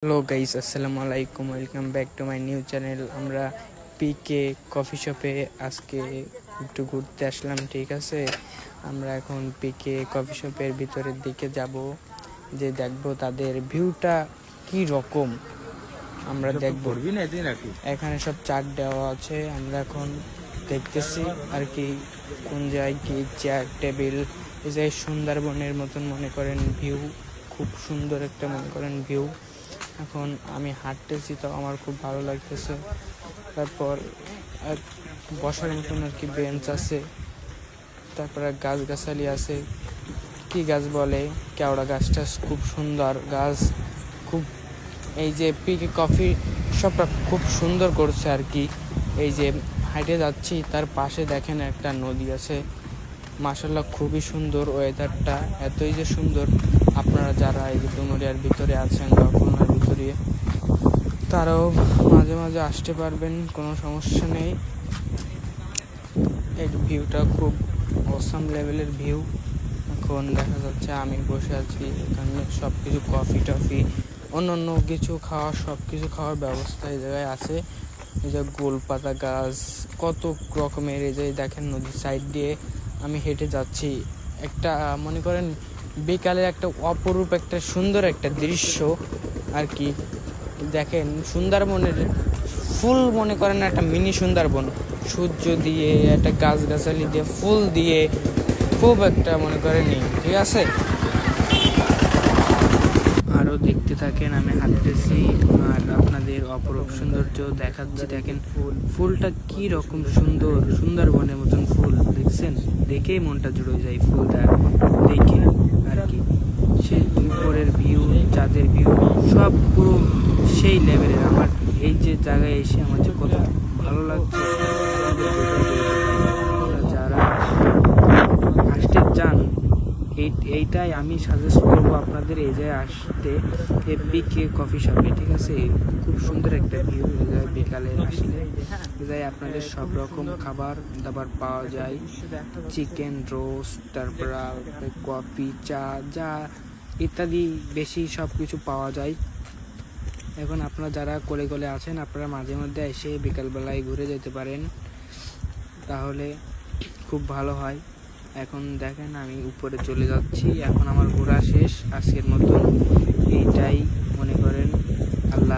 Hello guys, আসসালামু আলাইকুম। Welcome back to my new channel. আমরা পিকে কফি শপে আজকে একটু ঘুরতে আসলাম, ঠিক আছে। আমরা এখন পিকে কফি শপের ভিতরের দিকে যাব, যে দেখব তাদের ভিউটা কি রকম আমরা দেখব। এখানে সব চার্ট দেওয়া আছে, আমরা এখন দেখতেছি আর কি কোন জায়গায় কি চেয়ার টেবিল। এই যে সুন্দরবনের মতন মনে করেন ভিউ, খুব সুন্দর একটা মনে করেন ভিউ। এখন আমি হাঁটতেছি তো আমার খুব ভালো লাগতেছে। তারপর বসার মতন আর কি বেঞ্চ আছে, তারপরে গাছগাছালি আছে, কি গাছ বলে, কেওড়া গাছটা খুব সুন্দর গাছ। খুব এই যে পিকে কফি শপটা খুব সুন্দর করছে আর কি। এই যে হাঁটে যাচ্ছি, তার পাশে দেখেন একটা নদী আছে। মাশাআল্লাহ খুবই সুন্দর ওয়েদারটা, এতই যে সুন্দর। আপনারা যারা এই ডুমুরিয়ার ভিতরে আছেন বা খুলনার ভিতরে, তারাও মাঝে মাঝে আসতে পারবেন, কোনো সমস্যা নেই। এই ভিউটা খুব অসাম লেভেলের ভিউ। এখন দেখা যাচ্ছে আমি বসে আছি এখানে, সব কিছু কফি টফি অন্য কিছু খাওয়ার, সব কিছু খাওয়ার ব্যবস্থা এই জায়গায় আছে। এই যে গোলপাতা গাছ, কত রকমের। এই যে দেখেন নদীর সাইড দিয়ে আমি হেঁটে যাচ্ছি, একটা মনে করেন বিকালের একটা অপরূপ একটা সুন্দর একটা দৃশ্য আর কি। দেখেন সুন্দরবনের ফুল, মনে করেন একটা মিনি সুন্দরবন, সূর্য দিয়ে একটা গাছগাছালি দিয়ে ফুল দিয়ে খুব একটা মনে করেন নেই, ঠিক আছে। আরও দেখতে থাকেন, আমি হাঁটতেছি আর আপনাদের অপরূপ সৌন্দর্য দেখাচ্ছি। দেখেন ফুলটা কি রকম সুন্দর, সুন্দরবনের মতন ফুল, দেখছেন? দেখেই মনটা জুড়ে যায় ফুলটা দেখে আর কি। সেই উপরের ভিউ, চাঁদের ভিউ, সব পুরো সেই লেভেলের। আমার এই যে জায়গায় এসে আমার যে কত ভালো লাগছে। যারা আসতে চান, এইটাই আমি সাজেস্ট করবো আপনাদের এই জায়গায় আসতে, পিকে কফি শপে, ঠিক আছে। খুব সুন্দর একটা ভিউ। এই জায়গায় বিকালে আসলে এই জায়গায় আপনাদের সব রকম খাবার দাবার পাওয়া যায়, চিকেন রোস্ট, তারপর কফি, চা, যা ইত্যাদি বেশি সব কিছু পাওয়া যায়। এখন আপনারা যারা কোলে কোলে আছেন, আপনারা মাঝে মধ্যে এসে বিকালবেলায় ঘুরে যেতে পারেন, তাহলে খুব ভালো হয়। এখন দেখেন আমি উপরে চলে যাচ্ছি, এখন আমার ঘোরা শেষ আজকের মতন। এইটাই মনে করেন